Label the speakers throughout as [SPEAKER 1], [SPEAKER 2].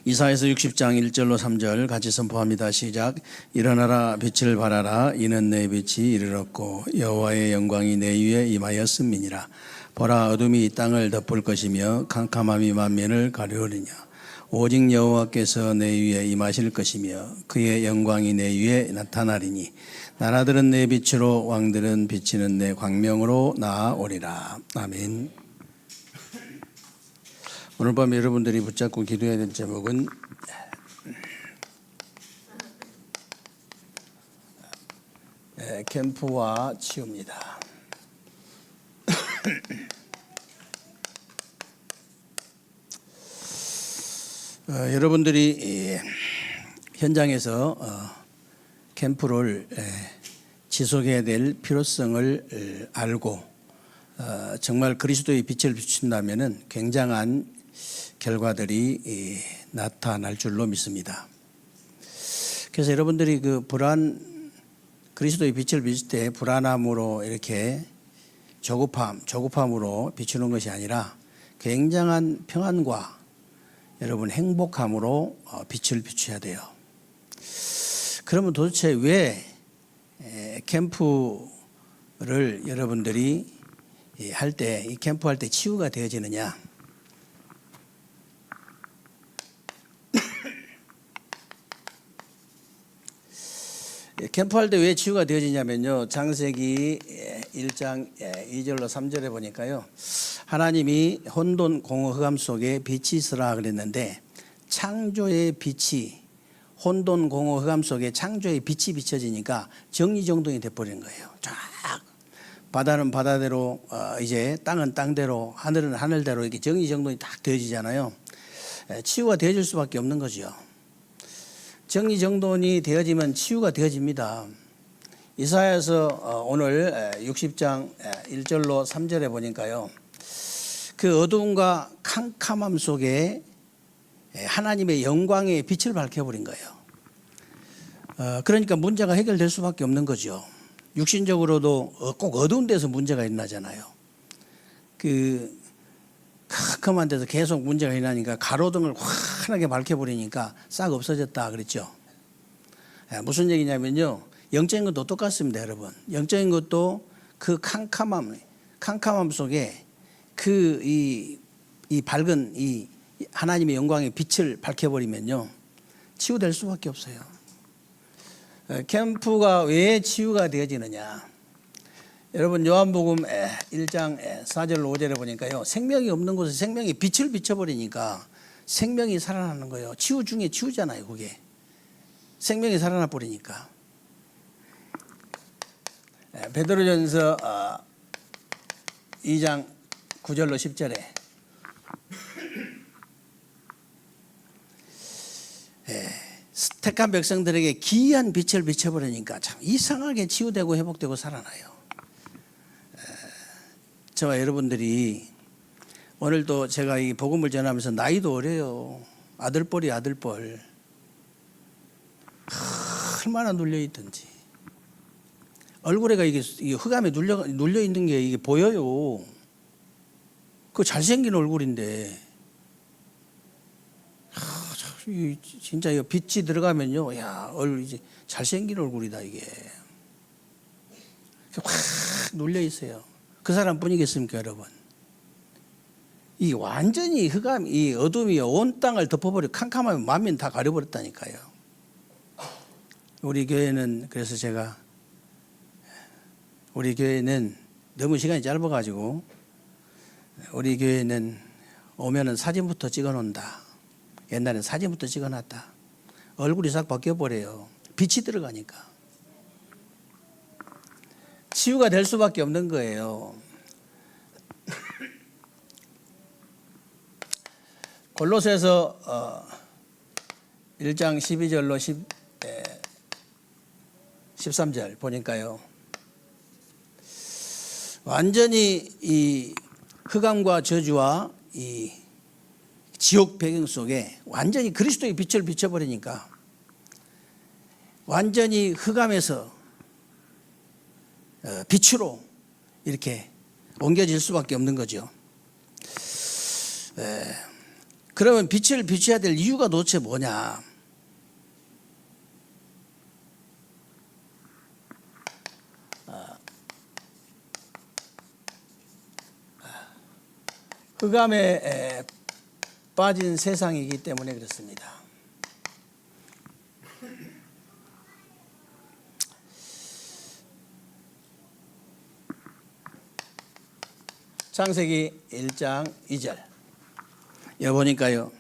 [SPEAKER 1] 이사야서 60장 1절로 3절 같이 선포합니다. 시작. 일어나라 빛을 발하라 이는 내 빛이 이르렀고 여호와의 영광이 내 위에 임하였음이니라. 보라 어둠이 땅을 덮을 것이며 캄캄함이 만면을 가려우리냐. 오직 여호와께서 내 위에 임하실 것이며 그의 영광이 내 위에 나타나리니 나라들은 내 빛으로 왕들은 비치는 내 광명으로 나아오리라. 아멘. 오늘 밤 여러분들이 붙잡고 기도해야 될 제목은 캠프와 치유입니다. 여러분들이 현장에서 캠프를 지속해야 될 필요성을 알고 정말 그리스도의 빛을 비춘다면 굉장한 결과들이 나타날 줄로 믿습니다. 그래서 여러분들이 그리스도의 빛을 비출 때 불안함으로 이렇게 조급함으로 비추는 것이 아니라 굉장한 평안과 여러분 행복함으로 빛을 비춰야 돼요. 그러면 도대체 왜 캠프를 여러분들이 할 때, 이 캠프 할 때 치유가 되어지느냐? 캠프할 때 왜 치유가 되어지냐면요. 창세기 1장 2절로 3절에 보니까요. 하나님이 혼돈 공허 흑암 속에 빛이 있으라 그랬는데 창조의 빛이 혼돈 공허 흑암 속에 창조의 빛이 비춰지니까 정리정돈이 돼버리는 거예요. 쫙 바다는 바다대로 이제 땅은 땅대로 하늘은 하늘대로 이렇게 정리정돈이 딱 되어지잖아요. 치유가 되어질 수밖에 없는 거죠. 정리정돈이 되어지면 치유가 되어집니다. 이사야서 오늘 60장 1절로 3절에 보니까요. 그 어두움과 캄캄함 속에 하나님의 영광의 빛을 밝혀버린 거예요. 그러니까 문제가 해결될 수밖에 없는 거죠. 육신적으로도 꼭 어두운 데서 문제가 일어나잖아요. 그 캄캄한 데서 계속 문제가 일어나니까 가로등을 환하게 밝혀버리니까 싹 없어졌다 그랬죠. 무슨 얘기냐면요. 영적인 것도 똑같습니다, 여러분. 영적인 것도 그 캄캄함 속에 이 밝은 이 하나님의 영광의 빛을 밝혀버리면요. 치유될 수밖에 없어요. 캠프가 왜 치유가 되어지느냐. 여러분 요한복음 1장 4절로 5절에 보니까요. 생명이 없는 곳에 생명이 빛을 비춰버리니까 생명이 살아나는 거예요. 치유 중에 치유잖아요. 그게. 생명이 살아나 버리니까. 베드로전서 2장 9절로 10절에 택한 백성들에게 기이한 빛을 비춰버리니까 참 이상하게 치유되고 회복되고 살아나요. 저와 여러분들이 오늘도 제가 이 복음을 전하면서 나이도 어려요. 아들뻘이 아들뻘. 얼마나 눌려있든지. 얼굴에가 이게 흑암에 눌려있는 게 이게 보여요. 그 잘생긴 얼굴인데. 진짜 이거 빛이 들어가면요. 야, 이제 잘생긴 얼굴이다, 이게. 확 눌려있어요. 그 사람뿐이겠습니까, 여러분? 이 완전히 이 어둠이 온 땅을 덮어버리고 캄캄하면 만면 다 가려버렸다니까요. 우리 교회는 그래서 제가 우리 교회는 너무 시간이 짧아가지고 우리 교회는 오면은 사진부터 찍어놓는다. 옛날엔 사진부터 찍어놨다. 얼굴이 싹 바뀌어버려요. 빛이 들어가니까. 치유가 될 수밖에 없는 거예요. 골로새서 1장 12절로 13절 보니까요. 완전히 이 흑암과 저주와 이 지옥 배경 속에 완전히 그리스도의 빛을 비춰버리니까 완전히 흑암에서 빛으로 이렇게 옮겨질 수밖에 없는 거죠. 그러면 빛을 비춰야 될 이유가 도대체 뭐냐? 흑암에 빠진 세상이기 때문에 그렇습니다. 창세기 1장 2절 여기 보니까요,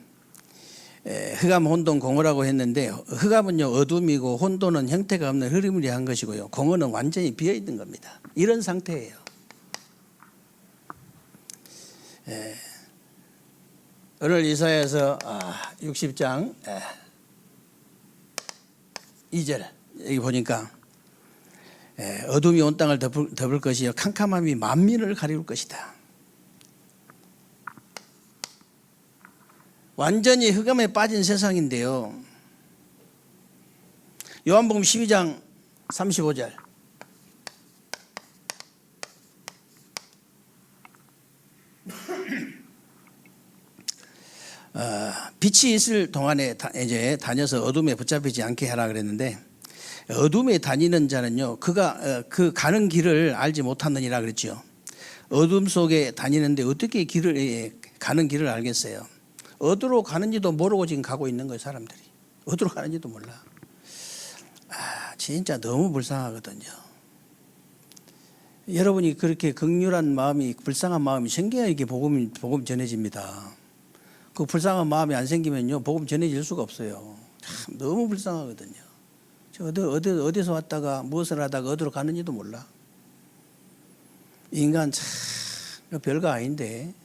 [SPEAKER 1] 흑암 혼돈 공허라고 했는데, 흑암은요 어둠이고 혼돈은 형태가 없는 흐리무리한 것이고요, 공허는 완전히 비어있는 겁니다. 이런 상태예요. 오늘 이사야서 60장 2절 여기 보니까 어둠이 온 땅을 덮을 것이요 캄캄함이 만민을 가리울 것이다. 완전히 흑암에 빠진 세상인데요, 요한복음 12장 35절 빛이 있을 동안에 이제 다녀서 어둠에 붙잡히지 않게 하라 그랬는데, 어둠에 다니는 자는요 그가 그 가는 길을 알지 못하느니라 그랬죠. 어둠 속에 다니는데 어떻게 가는 길을 알겠어요? 어디로 가는지도 모르고 지금 가고 있는 거예요. 사람들이 어디로 가는지도 몰라. 진짜 너무 불쌍하거든요. 여러분이 그렇게 극률한 마음이, 불쌍한 마음이 생겨야 이게 복음 전해집니다. 그 불쌍한 마음이 안 생기면요 복음 전해질 수가 없어요. 참 너무 불쌍하거든요. 저 어디서 왔다가 무엇을 하다가 어디로 가는지도 몰라. 인간 참 별거 아닌데.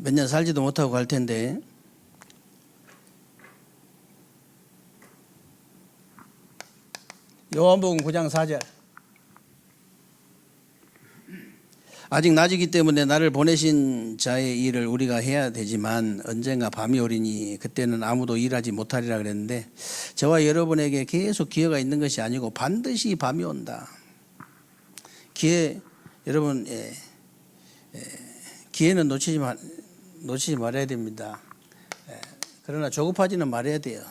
[SPEAKER 1] 몇 년 살지도 못하고 갈 텐데, 요한복음 9장 4절 아직 낮이기 때문에 나를 보내신 자의 일을 우리가 해야 되지만 언젠가 밤이 오리니 그때는 아무도 일하지 못하리라 그랬는데, 저와 여러분에게 계속 기회가 있는 것이 아니고 반드시 밤이 온다. 여러분 기회는 놓치지 말아야 됩니다. 그러나 조급하지는 말아야 돼요.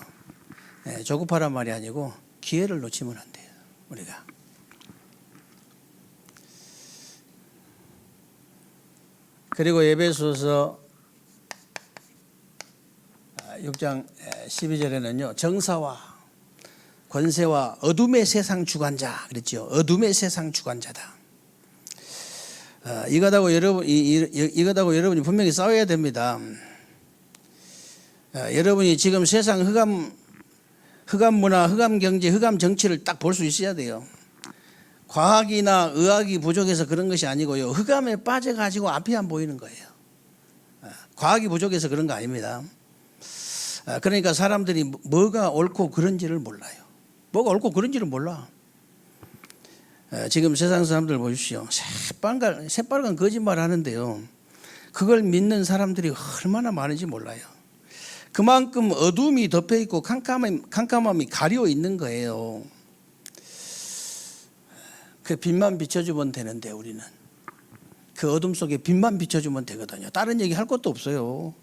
[SPEAKER 1] 조급하란 말이 아니고 기회를 놓치면 안 돼요. 우리가 그리고 에베소서 6장 12절에는요 정사와 권세와 어둠의 세상 주관자 그랬죠. 어둠의 세상 주관자다. 이거다고 여러분이 분명히 싸워야 됩니다. 여러분이 지금 세상 흑암 문화, 흑암 경제, 흑암 정치를 딱 볼 수 있어야 돼요. 과학이나 의학이 부족해서 그런 것이 아니고요, 흑암에 빠져가지고 앞이 안 보이는 거예요. 과학이 부족해서 그런 거 아닙니다. 그러니까 사람들이 뭐가 옳고 그른지를 몰라요. 뭐가 옳고 그른지를 몰라. 지금 세상 사람들 보십시오. 새빨간 거짓말 하는데요, 그걸 믿는 사람들이 얼마나 많은지 몰라요. 그만큼 어둠이 덮여있고 캄캄함이 가려 있는 거예요. 그 빛만 비춰주면 되는데, 우리는 그 어둠 속에 빛만 비춰주면 되거든요. 다른 얘기 할 것도 없어요.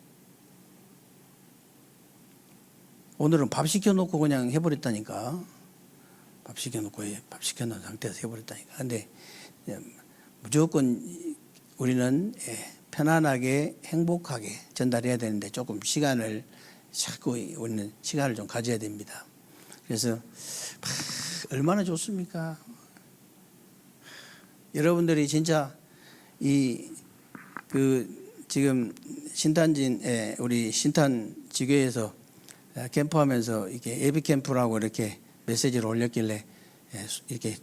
[SPEAKER 1] 오늘은 밥 시켜놓고 그냥 해버렸다니까. 밥 시켜놓은 상태에서 해버렸다니까. 근데 무조건 우리는 편안하게 행복하게 전달해야 되는데 조금 자꾸 우리는 시간을 좀 가져야 됩니다. 그래서 얼마나 좋습니까? 여러분들이 진짜 지금 신탄진에 우리 신탄 지교에서 캠프하면서 이렇게 예비 캠프라고 이렇게 메시지를 올렸길래 이렇게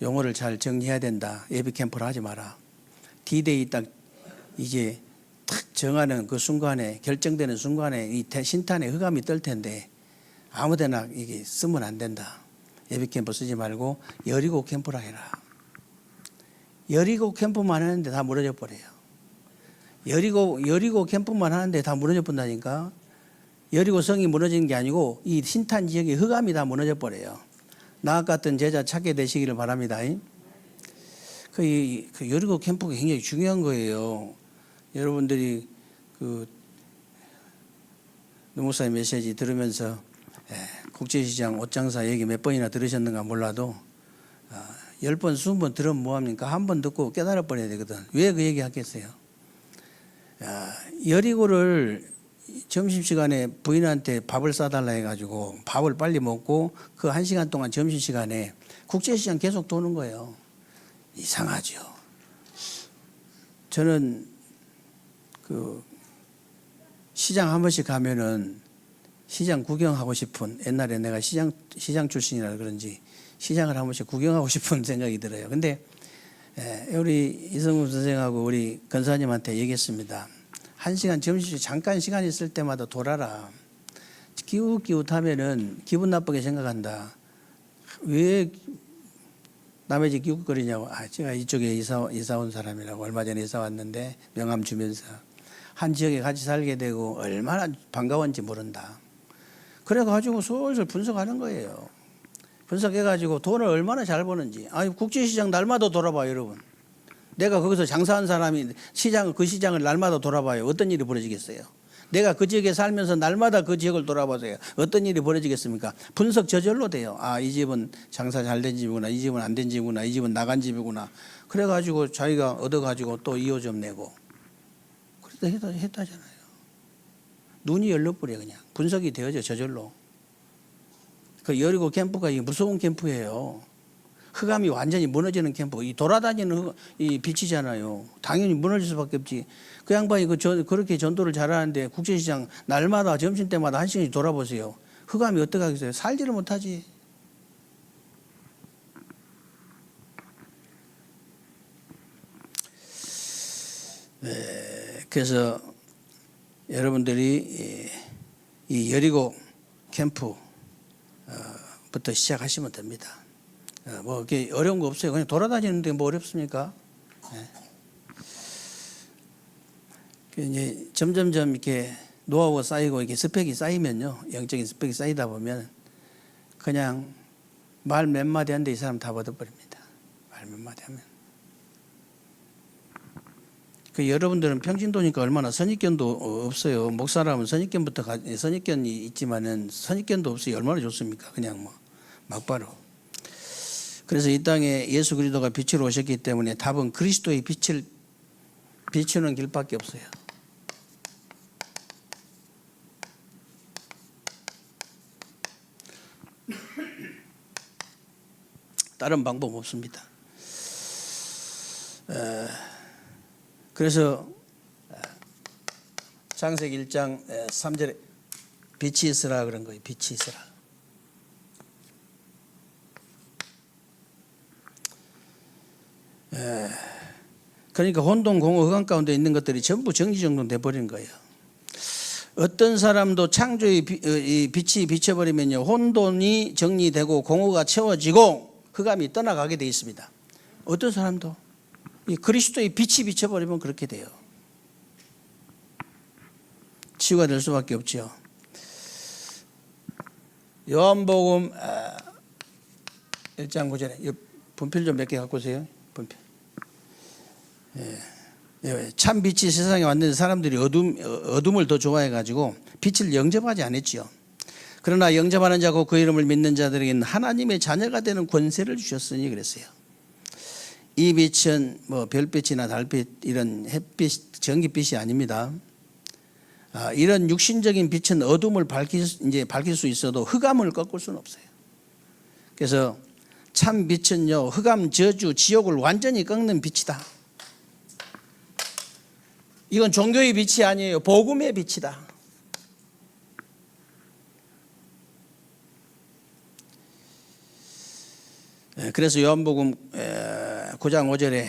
[SPEAKER 1] 용어를 잘 정리해야 된다. 예비 캠프를 하지 마라. D-Day 딱 이제 탁 정하는 그 순간에, 결정되는 순간에 이 신탄에 흑암이 뜰 텐데 아무데나 이게 쓰면 안 된다. 예비 캠프 쓰지 말고 여리고 캠프라 해라. 여리고 캠프만 하는데 다 무너져 버려요. 여리고 캠프만 하는데 다 무너져 본다니까. 여리고 성이 무너지는 게 아니고 이 신탄 지역의 흑암이 다 무너져 버려요. 나 같은 제자 찾게 되시기를 바랍니다. 그 여리고 캠프가 굉장히 중요한 거예요. 여러분들이 그 노목사님 메시지 들으면서 국제시장 옷장사 얘기 몇 번이나 들으셨는가 몰라도 10번, 20번 들으면 뭐합니까? 한 번 듣고 깨달아 버려야 되거든. 왜 그 얘기 하겠어요? 여리고를 점심시간에 부인한테 밥을 싸달라 해가지고 밥을 빨리 먹고 그 1시간 동안 점심시간에 국제시장 계속 도는 거예요. 이상하죠. 저는 그 시장 한 번씩 가면은 시장 구경하고 싶은, 옛날에 내가 시장 출신이라 그런지 시장을 한 번씩 구경하고 싶은 생각이 들어요. 근데 우리 이성훈 선생하고 우리 권사님한테 얘기했습니다. 1시간 점심 잠깐 시간 있을 때마다 돌아라. 기웃기웃하면은 기분 나쁘게 생각한다. 왜 남의 집 기웃거리냐고. 제가 이쪽에 이사 온 사람이라고. 얼마 전에 이사 왔는데 명함 주면서 한 지역에 같이 살게 되고 얼마나 반가웠는지 모른다. 그래가지고 슬슬 분석하는 거예요. 분석해가지고 돈을 얼마나 잘 버는지. 국제시장 날마다 돌아봐요, 여러분. 내가 거기서 장사한 사람이 그 시장을 날마다 돌아봐요. 어떤 일이 벌어지겠어요? 내가 그 지역에 살면서 날마다 그 지역을 돌아보세요. 어떤 일이 벌어지겠습니까? 분석 저절로 돼요. 이 집은 장사 잘 된 집이구나. 이 집은 안 된 집이구나. 이 집은 나간 집이구나. 그래가지고 자기가 얻어가지고 또 2호점 내고. 그래도 했다잖아요. 눈이 열려버려 그냥. 분석이 되어져 저절로. 그 여리고 캠프가 무서운 캠프예요. 흑암이 완전히 무너지는 캠프. 이 돌아다니는 이 빛이잖아요. 당연히 무너질 수밖에 없지. 그 양반이 그렇게 전도를 잘하는데 국제시장 날마다 점심때마다 1시간씩 돌아보세요. 흑암이 어떻게 하겠어요? 살지를 못하지. 그래서 여러분들이 이 여리고 캠프부터 시작하시면 됩니다. 뭐 이렇게 어려운 거 없어요. 그냥 돌아다니는데 뭐 어렵습니까? 이제 점점점 이렇게 노하우가 쌓이고 이렇게 스펙이 쌓이면요, 영적인 스펙이 쌓이다 보면 그냥 말 몇 마디 하는데 이 사람 다 얻어버립니다. 말 몇 마디 하면. 여러분들은 평신도니까 얼마나 선입견도 없어요. 목사라면 선입견이 있지만은 선입견도 없어요. 얼마나 좋습니까? 그냥 뭐 막바로. 그래서 이 땅에 예수 그리스도가 빛으로 오셨기 때문에 답은 그리스도의 빛을 비추는 길밖에 없어요. 다른 방법 없습니다. 그래서 창세기 1장 3절에 빛이 있으라 그런 거예요. 빛이 있으라. 그러니까 혼돈, 공허, 흑암 가운데 있는 것들이 전부 정지정돈돼 버리는 거예요. 어떤 사람도 창조의 빛이 비춰버리면요, 혼돈이 정리되고 공허가 채워지고 흑암이 떠나가게 되어 있습니다. 어떤 사람도 이 그리스도의 빛이 비춰버리면 그렇게 돼요. 치유가 될 수밖에 없죠. 요한복음 1장 9절에 분필 좀 몇 개 갖고 오세요. 분필. 참 빛이 세상에 왔는데 사람들이 어둠을 더 좋아해가지고 빛을 영접하지 않았지요. 그러나 영접하는 자고 그 이름을 믿는 자들에게는 하나님의 자녀가 되는 권세를 주셨으니 그랬어요. 이 빛은 뭐 별빛이나 달빛 이런 햇빛, 전기빛이 아닙니다. 이런 육신적인 빛은 어둠을 밝힐 수 있어도 흑암을 꺾을 수는 없어요. 그래서 참 빛은요, 흑암, 저주, 지옥을 완전히 꺾는 빛이다. 이건 종교의 빛이 아니에요. 복음의 빛이다. 그래서 요한복음 9장 5절에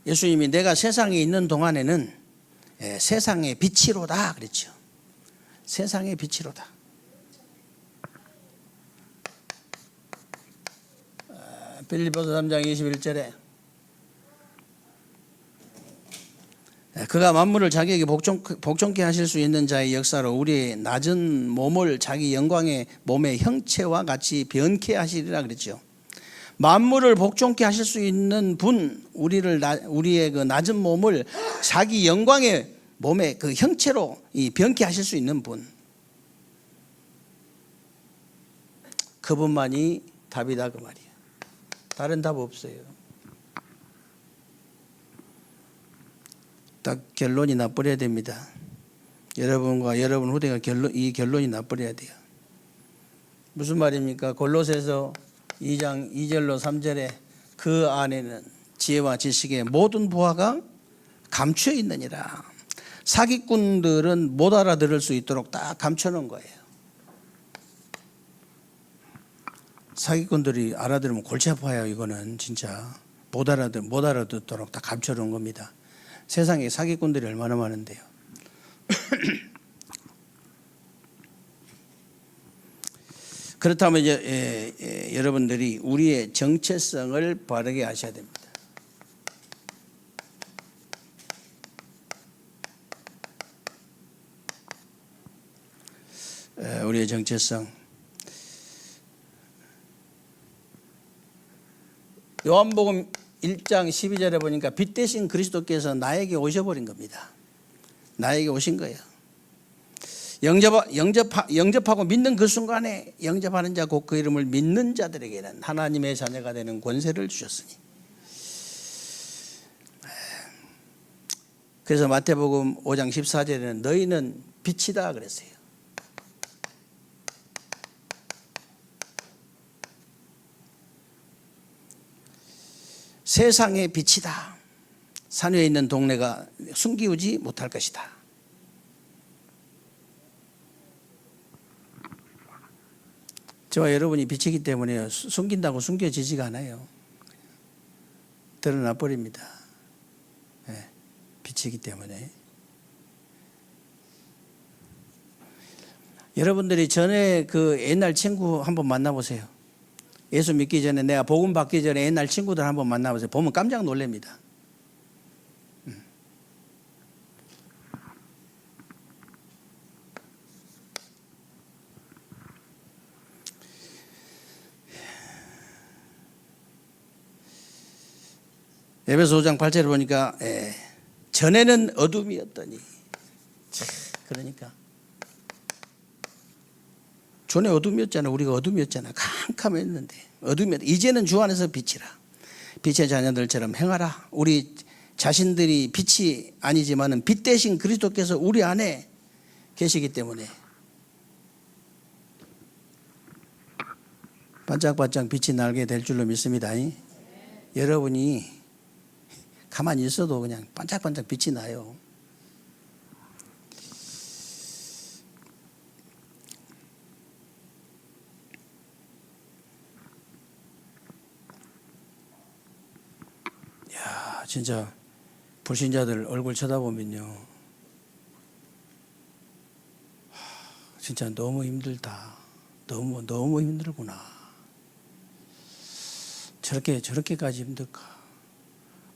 [SPEAKER 1] 예수님이 내가 세상에 있는 동안에는 세상의 빛이로다 그랬죠. 세상의 빛이로다. 필립보서 3장 21절에 그가 만물을 자기에게 복종케 하실 수 있는 자의 역사로 우리의 낮은 몸을 자기 영광의 몸의 형체와 같이 변케 하시리라 그랬죠. 만물을 복종케 하실 수 있는 분, 우리의 그 낮은 몸을 자기 영광의 몸의 그 형체로 변케 하실 수 있는 분, 그분만이 답이다 그 말이에요. 다른 답 없어요. 딱 결론이 나버려야 됩니다. 여러분과 여러분 후대가 이 결론이 나버려야 돼요. 무슨 말입니까? 골로새서 2장 2절로 3절에 그 안에는 지혜와 지식의 모든 보화가 감추어 있느니라. 사기꾼들은 못 알아들을 수 있도록 딱 감춰놓은 거예요. 사기꾼들이 알아들으면 골치 아파요. 이거는 진짜 못 알아듣도록 다 감춰놓은 겁니다. 세상에 사기꾼들이 얼마나 많은데요. 그렇다면 이제 여러분들이 우리의 정체성을 바르게 아셔야 됩니다. 우리의 정체성. 요한복음 1장 12절에 보니까 빛 대신 그리스도께서 나에게 오셔버린 겁니다. 나에게 오신 거예요. 영접하고 믿는 그 순간에 영접하는 자 곧 그 이름을 믿는 자들에게는 하나님의 자녀가 되는 권세를 주셨으니. 그래서 마태복음 5장 14절에는 너희는 빛이다 그랬어요. 세상의 빛이다. 산 위에 있는 동네가 숨기우지 못할 것이다. 저와 여러분이 빛이기 때문에 숨긴다고 숨겨지지가 않아요. 드러나 버립니다. 네, 빛이기 때문에. 여러분들이 전에 그 옛날 친구 한번 만나보세요. 예수 믿기 전에, 내가 복음 받기 전에 옛날 친구들 한번 만나보세요. 보면 깜짝 놀랍니다. 에베소 5장 8절을 보니까 전에는 어둠이었더니, 그러니까 전에 어둠이었잖아. 우리가 어둠이었잖아. 캄캄했는데 어둠이었다. 이제는 주 안에서 빛이라. 빛의 자녀들처럼 행하라. 우리 자신들이 빛이 아니지만은 빛 대신 그리스도께서 우리 안에 계시기 때문에 반짝반짝 빛이 나게 될 줄로 믿습니다. 여러분이 가만히 있어도 그냥 반짝반짝 빛이 나요. 야, 진짜 불신자들 얼굴 쳐다보면요, 진짜 너무 힘들다. 너무 힘들구나. 저렇게까지 힘들까?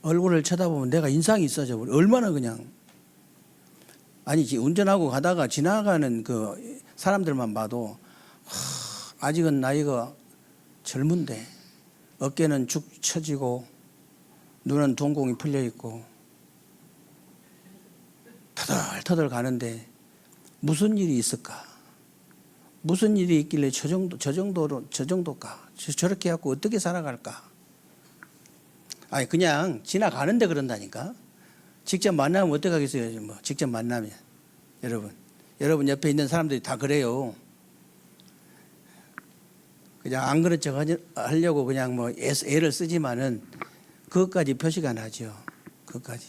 [SPEAKER 1] 얼굴을 쳐다보면 내가 인상이 있어져 버려. 얼마나 그냥, 아니지, 운전하고 가다가 지나가는 그 사람들만 봐도 아직은 나이가 젊은데 어깨는 축 처지고 눈은 동공이 풀려 있고 터덜터덜 가는데 무슨 일이 있을까? 무슨 일이 있길래 저 정도일까? 저렇게 해갖고 어떻게 살아갈까? 아니, 그냥 지나가는데 그런다니까. 직접 만나면 어떡하겠어요? 뭐 직접 만나면. 여러분 옆에 있는 사람들이 다 그래요. 그냥 안 그런 척 하려고 그냥 뭐 애를 쓰지만은 그것까지 표시가 나죠. 그것까지.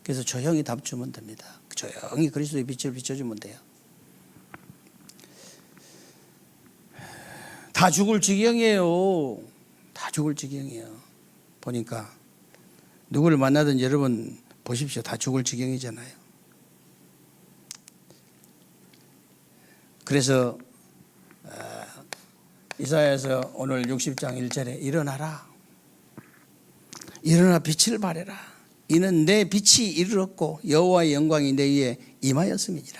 [SPEAKER 1] 그래서 조용히 답 주면 됩니다. 조용히 그리스도의 빛을 비춰주면 돼요. 다 죽을 지경이에요. 다 죽을 지경이에요. 보니까 누구를 만나든 여러분 보십시오. 다 죽을 지경이잖아요. 그래서 이사야에서 오늘 60장 1절에 일어나라. 일어나 빛을 발해라. 이는 내 빛이 이르렀고 여호와의 영광이 내 위에 임하였음이니라.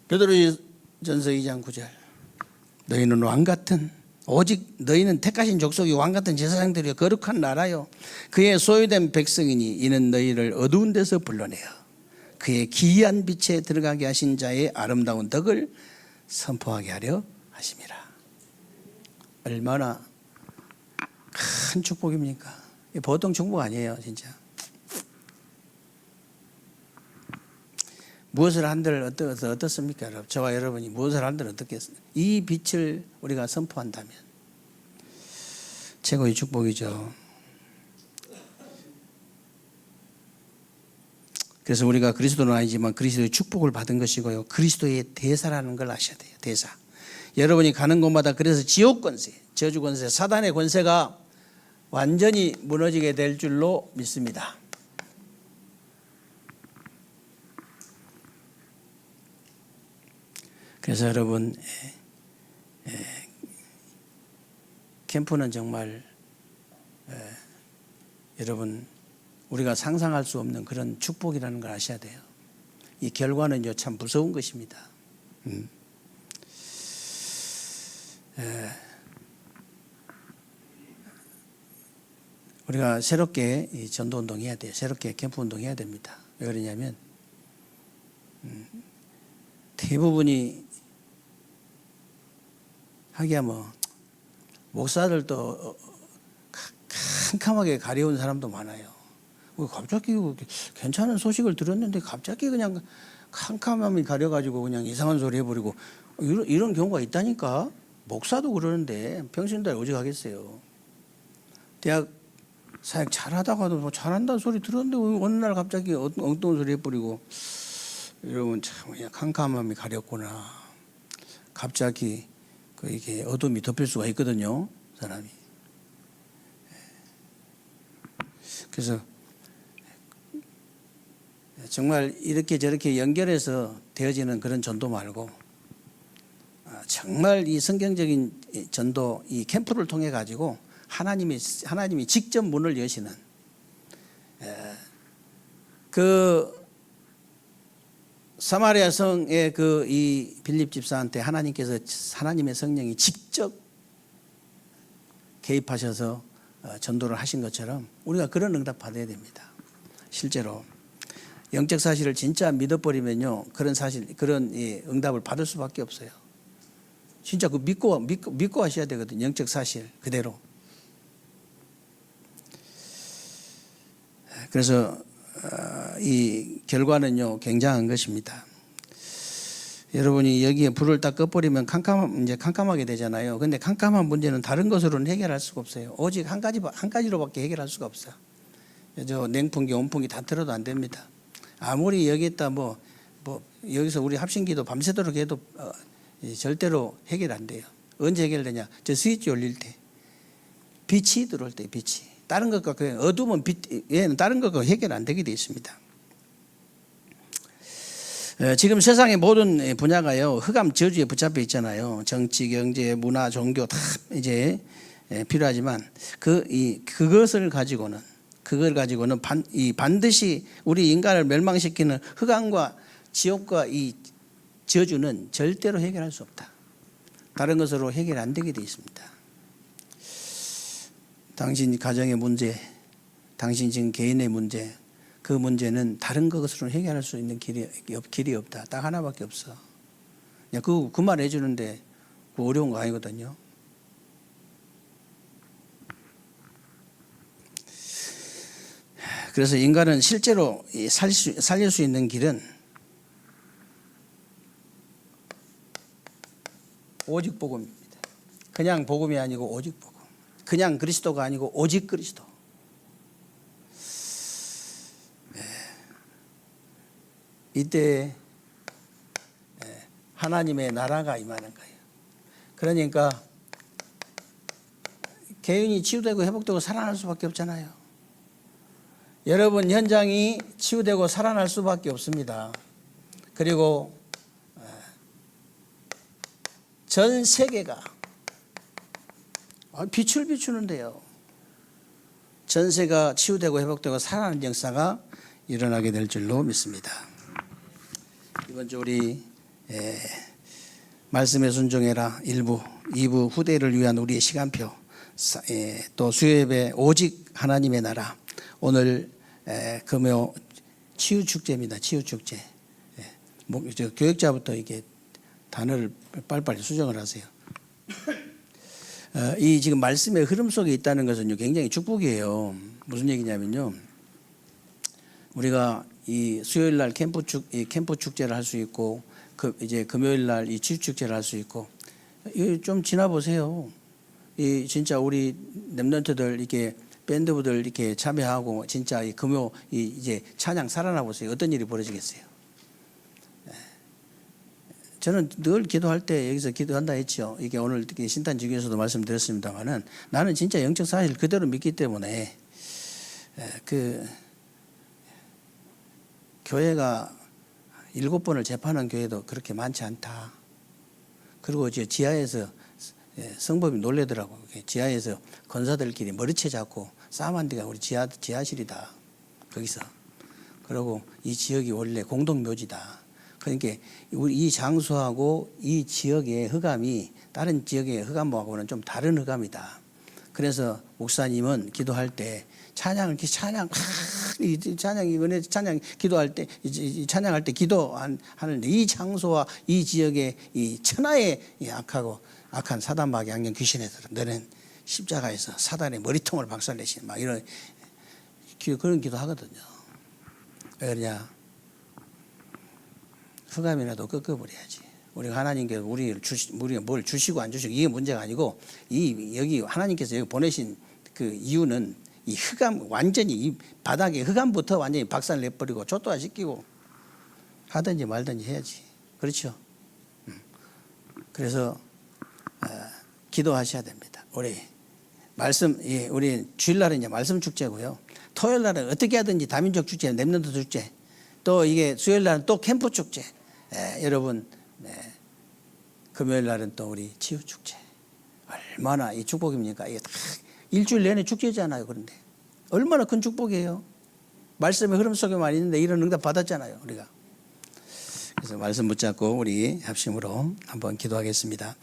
[SPEAKER 1] 베드로전서 2장 9절. 너희는 왕같은 오직 너희는 택하신 족속이 왕같은 제사장들이여 거룩한 나라요 그의 소유된 백성이니 이는 너희를 어두운 데서 불러내어 그의 기이한 빛에 들어가게 하신 자의 아름다운 덕을 선포하게 하려 하심이라. 얼마나 큰 축복입니까? 보통 축복 아니에요, 진짜. 무엇을 한들 어떻습니까, 여러분? 저와 여러분이 무엇을 한들 어떻겠습니까? 이 빛을 우리가 선포한다면 최고의 축복이죠. 그래서 우리가 그리스도는 아니지만 그리스도의 축복을 받은 것이고요. 그리스도의 대사라는 걸 아셔야 돼요. 대사. 여러분이 가는 곳마다 그래서 지옥 권세, 저주 권세, 사단의 권세가 완전히 무너지게 될 줄로 믿습니다. 그래서 여러분, 캠프는 정말 여러분 우리가 상상할 수 없는 그런 축복이라는 걸 아셔야 돼요. 이 결과는요 참 무서운 것입니다. 우리가 새롭게 이 전도운동 해야 돼요. 새롭게 캠프운동 해야 됩니다. 왜 그러냐면 대부분이 하기야 뭐 목사들도 캄캄하게 가려운 사람도 많아요. 갑자기 괜찮은 소식을 들었는데 갑자기 그냥 캄캄함이 가려가지고 그냥 이상한 소리 해버리고 이런 경우가 있다니까. 목사도 그러는데 평신도에 오직 하겠어요. 대학 사역 잘하다가도 뭐 잘한다는 소리 들었는데 어느 날 갑자기 엉뚱한 소리 해버리고 여러분 참 그냥 캄캄함이 가렸구나. 갑자기 이게 어둠이 덮일 수가 있거든요, 사람이. 그래서 정말 이렇게 저렇게 연결해서 되어지는 그런 전도 말고 정말 이 성경적인 전도, 이 캠프를 통해 가지고 하나님이 직접 문을 여시는 그 사마리아 성의 이 빌립 집사한테 하나님께서 하나님의 성령이 직접 개입하셔서 전도를 하신 것처럼 우리가 그런 응답 받아야 됩니다. 실제로 영적 사실을 진짜 믿어버리면요 그런 사실 그런 응답을 받을 수밖에 없어요. 진짜 그 믿고 하셔야 되거든요. 영적 사실 그대로. 그래서 이 결과는요 굉장한 것입니다. 여러분이 여기에 불을 딱 꺼버리면 이제 캄캄하게 되잖아요. 근데 캄캄한 문제는 다른 것으로는 해결할 수가 없어요. 오직 한 가지로밖에 해결할 수가 없어. 저 냉풍기, 온풍기 다 틀어도 안 됩니다. 아무리 여기에다 뭐 여기서 우리 합심기도 밤새도록 해도 절대로 해결 안 돼요. 언제 해결되냐? 저 스위치 올릴 때, 빛이 들어올 때, 빛이. 다른 것과 어두움은 얘는 다른 것과 해결 안 되게 되어 있습니다. 지금 세상의 모든 분야가요 흑암 저주에 붙잡혀 있잖아요. 정치, 경제, 문화, 종교 다 이제 필요하지만 그걸 가지고는 반드시 우리 인간을 멸망시키는 흑암과 지옥과 이 저주는 절대로 해결할 수 없다. 다른 것으로 해결 안 되게 되어 있습니다. 당신 가정의 문제, 당신 지금 개인의 문제, 그 문제는 다른 것으로 해결할 수 있는 길이 없다. 딱 하나밖에 없어. 그 말 해주는데 어려운 거 아니거든요. 그래서 인간은 실제로 살릴 수 있는 길은 오직 복음입니다. 그냥 복음이 아니고 오직 복음. 그냥 그리스도가 아니고 오직 그리스도. 이때 하나님의 나라가 임하는 거예요. 그러니까 개인이 치유되고 회복되고 살아날 수밖에 없잖아요. 여러분 현장이 치유되고 살아날 수밖에 없습니다. 그리고 전 세계가 빛을 비추는데요. 전세가 치유되고 회복되고 살아나는 역사가 일어나게 될 줄로 믿습니다. 이번 주 우리 말씀에 순종해라 1부, 2부 후대를 위한 우리의 시간표, 또 수요예배 오직 하나님의 나라, 오늘 금요 치유축제입니다. 치유축제. 교육자부터 이게 단어를 빨리빨리 수정을 하세요. 이 지금 말씀의 흐름 속에 있다는 것은 굉장히 축복이에요. 무슨 얘기냐면요. 우리가 이 수요일 날 캠프 축제를 할 수 있고, 이제 금요일 날 이 치유 축제를 할 수 있고, 좀 지나 보세요. 이 진짜 우리 렘넌트들 이렇게 밴드부들 이렇게 참여하고 진짜 이 금요 이제 찬양 살아나 보세요. 어떤 일이 벌어지겠어요? 저는 늘 기도할 때 여기서 기도한다 했죠. 이게 오늘 신탄지교에서도 말씀드렸습니다만은 나는 진짜 영적 사실 그대로 믿기 때문에 교회가 7번을 재판한 교회도 그렇게 많지 않다. 그리고 이제 지하에서 성범이 놀래더라고. 지하에서 권사들끼리 머리채 잡고 싸움한 데가 우리 지하실이다. 거기서. 그리고 이 지역이 원래 공동묘지다. 그러니까 우리 이 장소하고 이 지역의 흑암이 다른 지역의 흑암하고는 좀 다른 흑암이다. 그래서 목사님은 기도할 때 찬양을 찬양 은혜 찬양 기도할 때 찬양할 때 기도하는데 이 장소와 이 지역의 이 천하의 이 악한 사단마귀 악령 귀신애들 너는 십자가에서 사단의 머리통을 박살내신 막 이런 그런 기도하거든요. 왜 그러냐? 흑암이라도 꺾어버려야지. 우리가 하나님께서 우리가 뭘 주시고 안 주시고 이게 문제가 아니고 여기 하나님께서 여기 보내신 그 이유는 이 흑암 완전히 이 바닥에 흑암부터 완전히 박살 내버리고 초토화시키고 하든지 말든지 해야지. 그렇죠? 그래서 기도하셔야 됩니다. 우리 주일날은 이제 말씀 축제고요. 토요일날은 어떻게 하든지 다민족 축제, 렘넌트 축제, 또 이게 수요일날은 또 캠프 축제. 여러분, 금요일날은 또 우리 치유 축제. 얼마나 이 축복입니까? 이게 다 일주일 내내 축제잖아요. 그런데 얼마나 큰 축복이에요. 말씀의 흐름 속에만 있는데 이런 응답 받았잖아요. 우리가. 그래서 말씀 붙잡고 우리 합심으로 한번 기도하겠습니다.